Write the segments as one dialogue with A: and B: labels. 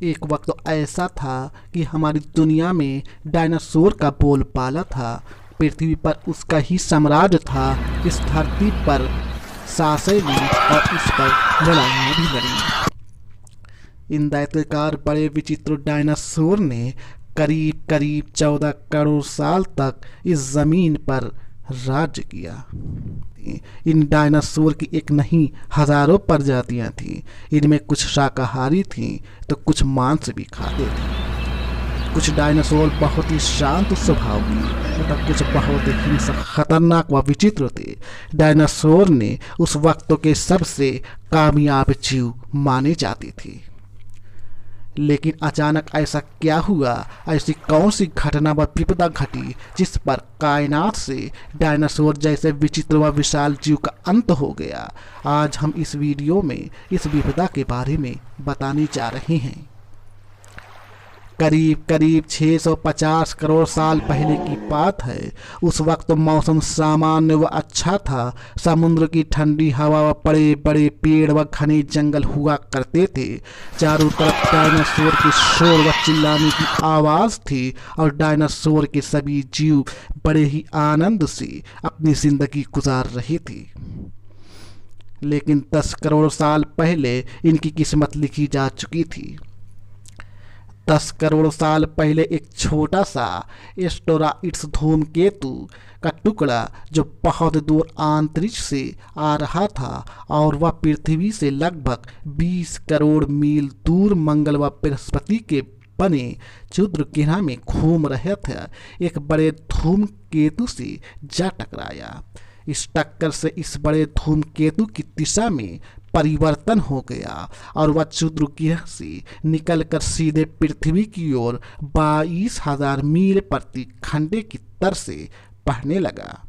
A: एक वक्त ऐसा था कि हमारी दुनिया में डायनासोर का बोलबाला था। पृथ्वी पर उसका ही साम्राज्य था। इस धरती पर सांसें ली और इस पर लड़ाइयाँ भी लड़ी। इन दैत्यकार बड़े विचित्र डायनासोर ने करीब करीब 14 करोड़ साल तक इस जमीन पर राज्य किया। इन डायनासोर की एक नहीं हजारों प्रजातियां थीं। इनमें कुछ शाकाहारी थीं तो कुछ मांस भी खाते थे। कुछ डायनासोर बहुत ही शांत स्वभाव के तथा कुछ बहुत ही हिंसक, खतरनाक व विचित्र थे। डायनासोर ने उस वक्त के सबसे कामयाब जीव माने जाते थे। लेकिन अचानक ऐसा क्या हुआ, ऐसी कौन सी घटना व विपदा घटी जिस पर कायनात से डायनासोर जैसे विचित्र व विशाल जीव का अंत हो गया। आज हम इस वीडियो में इस विपदा के बारे में बताने जा रहे हैं। करीब करीब 650 करोड़ साल पहले की बात है। उस वक्त मौसम सामान्य व अच्छा था। समुद्र की ठंडी हवा व बड़े बड़े पेड़ व घने जंगल हुआ करते थे। चारों तरफ डायनासोर के शोर व चिल्लाने की आवाज़ थी और डायनासोर के सभी जीव बड़े ही आनंद से अपनी जिंदगी गुजार रहे थे। लेकिन 10 करोड़ साल पहले इनकी किस्मत लिखी जा चुकी थी। 10 करोड़ साल पहले एक छोटा सा एस्टेरॉइड्स धूमकेतु का टुकड़ा जो बहुत दूर अंतरिक्ष से आ रहा था और वह पृथ्वी से लगभग 20 करोड़ मील दूर मंगल व बृहस्पति के बने क्षुद्र ग्रह में घूम रहे थे, एक बड़े धूमकेतु से जा टकराया। इस टक्कर से इस बड़े धूमकेतु की दिशा में परिवर्तन हो गया और वह क्षुद्र ग्रह से निकलकर सीधे पृथ्वी की ओर 22,000 मील प्रति घंटे की दर से बढ़ने लगा।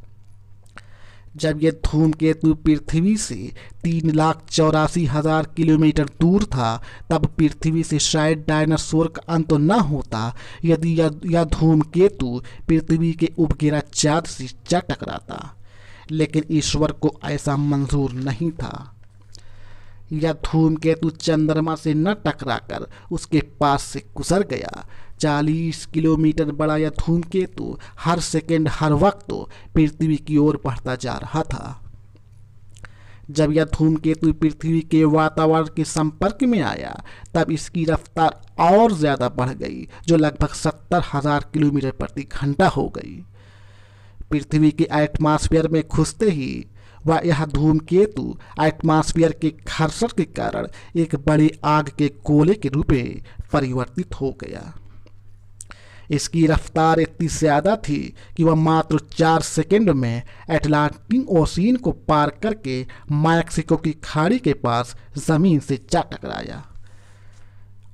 A: जब यह धूमकेतु पृथ्वी से 3,84,000 किलोमीटर दूर था, तब पृथ्वी से शायद डायनासोर का अंत न होता यदि यह धूमकेतु पृथ्वी के उपग्रह चांद से जा टकराता। लेकिन ईश्वर को ऐसा मंजूर नहीं था। यह धूमकेतु चंद्रमा से न टकराकर उसके पास से गुजर गया। 40 किलोमीटर बड़ा यह धूमकेतु हर सेकंड हर वक्त पृथ्वी की ओर बढ़ता जा रहा था। जब यह धूमकेतु पृथ्वी के वातावरण के संपर्क में आया, तब इसकी रफ्तार और ज्यादा बढ़ गई, जो लगभग 70,000 किलोमीटर प्रति घंटा हो गई। पृथ्वी के एटमॉस्फेयर में घुसते ही यह धूमकेतु एटमॉस्फेयर के घर्षण के कारण एक बड़ी आग के गोले के रूप में परिवर्तित हो गया। इसकी रफ्तार इतनी ज्यादा थी कि वह मात्र 4 सेकंड में अटलांटिक ओशियन को पार करके मैक्सिको की खाड़ी के पास जमीन से जा टकराया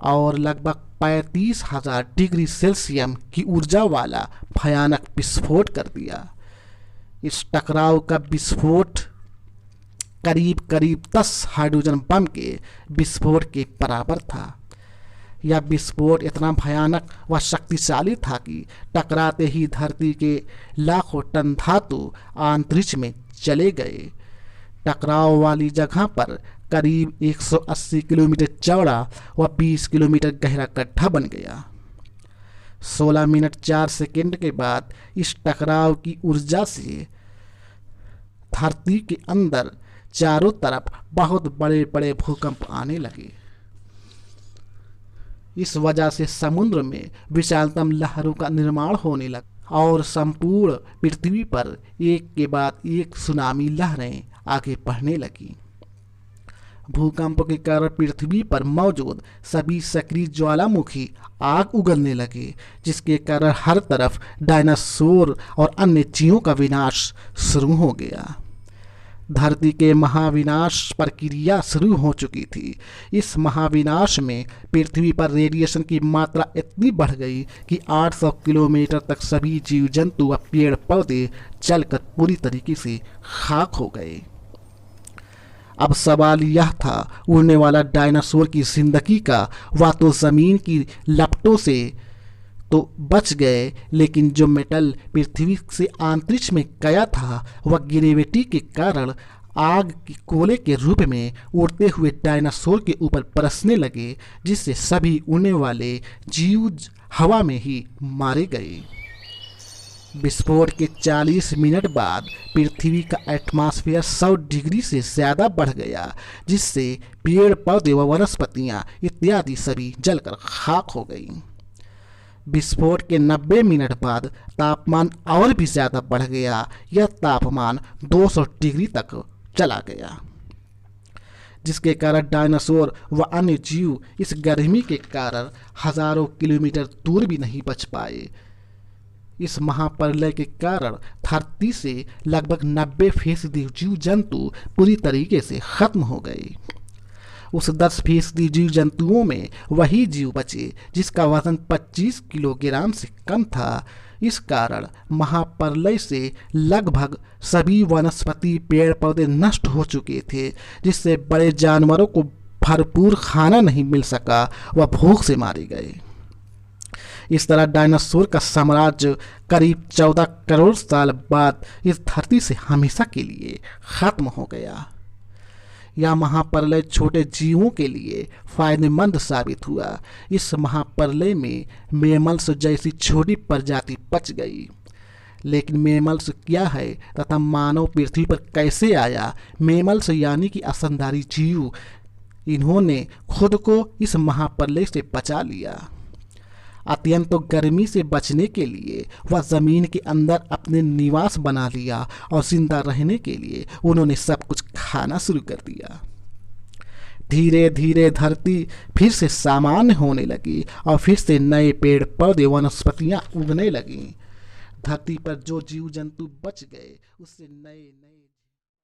A: और लगभग 35,000 डिग्री सेल्सियस की ऊर्जा वाला भयानक विस्फोट कर दिया। इस टकराव का विस्फोट करीब करीब 10 हाइड्रोजन बम के विस्फोट के बराबर था। यह विस्फोट इतना भयानक व शक्तिशाली था कि टकराते ही धरती के लाखों टन धातु अंतरिक्ष में चले गए। टकराव वाली जगह पर करीब 180 किलोमीटर चौड़ा व 20 किलोमीटर गहरा गड्ढा बन गया। 16 मिनट 4 सेकंड के बाद इस टकराव की ऊर्जा से धरती के अंदर चारों तरफ बहुत बड़े बड़े भूकंप आने लगे। इस वजह से समुद्र में विशालतम लहरों का निर्माण होने लगा और संपूर्ण पृथ्वी पर एक के बाद एक सुनामी लहरें आगे बढ़ने लगी। भूकंप के कारण पृथ्वी पर मौजूद सभी सक्रिय ज्वालामुखी आग उगलने लगे, जिसके कारण हर तरफ डायनासोर और अन्य जीवों का विनाश शुरू हो गया। धरती के महाविनाश प्रक्रिया शुरू हो चुकी थी। इस महाविनाश में पृथ्वी पर रेडिएशन की मात्रा इतनी बढ़ गई कि 800 किलोमीटर तक सभी जीव जंतु व पेड़ पौधे जलकर पूरी तरीके से खाक हो गए। अब सवाल यह था, उड़ने वाला डायनासोर की जिंदगी का वह तो जमीन की लपटों से तो बच गए, लेकिन जो मेटल पृथ्वी से अंतरिक्ष में गया था वह ग्रेविटी के कारण आग की कोले के रूप में उड़ते हुए डायनासोर के ऊपर बरसने लगे, जिससे सभी उड़ने वाले जीव हवा में ही मारे गए। विस्फोट के 40 मिनट बाद पृथ्वी का एटमॉस्फेयर 100 डिग्री से ज़्यादा बढ़ गया, जिससे पेड़ पौधे व वनस्पतियाँ इत्यादि सभी जलकर खाक हो गई। विस्फोट के 90 मिनट बाद तापमान और भी ज़्यादा बढ़ गया। यह तापमान 200 डिग्री तक चला गया, जिसके कारण डायनासोर व अन्य जीव इस गर्मी के कारण हजारों किलोमीटर दूर भी नहीं बच पाए। इस महाप्रलय के कारण धरती से लगभग 90% जीव जंतु पूरी तरीके से खत्म हो गए। उस 10% जीव जंतुओं में वही जीव बचे जिसका वजन 25 किलोग्राम से कम था। इस कारण महाप्रलय से लगभग सभी वनस्पति पेड़ पौधे नष्ट हो चुके थे, जिससे बड़े जानवरों को भरपूर खाना नहीं मिल सका, वह भूख से मारे गए। इस तरह डायनासोर का साम्राज्य करीब 14 करोड़ साल बाद इस धरती से हमेशा के लिए खत्म हो गया। यह महाप्रलय छोटे जीवों के लिए फायदेमंद साबित हुआ। इस महाप्रलय में मैमल्स जैसी छोटी प्रजाति बच गई। लेकिन मैमल्स क्या है तथा मानव पृथ्वी पर कैसे आया? मैमल्स यानी कि स्तनधारी जीव, इन्होंने खुद को इस महाप्रलय से बचा लिया। अत्यंत गर्मी से बचने के लिए वह ज़मीन के अंदर अपने निवास बना लिया और जिंदा रहने के लिए उन्होंने सब कुछ खाना शुरू कर दिया। धीरे धीरे धरती फिर से सामान्य होने लगी और फिर से नए पेड़ पौधे वनस्पतियाँ उगने लगीं। धरती पर जो जीव जंतु बच गए उससे नए नए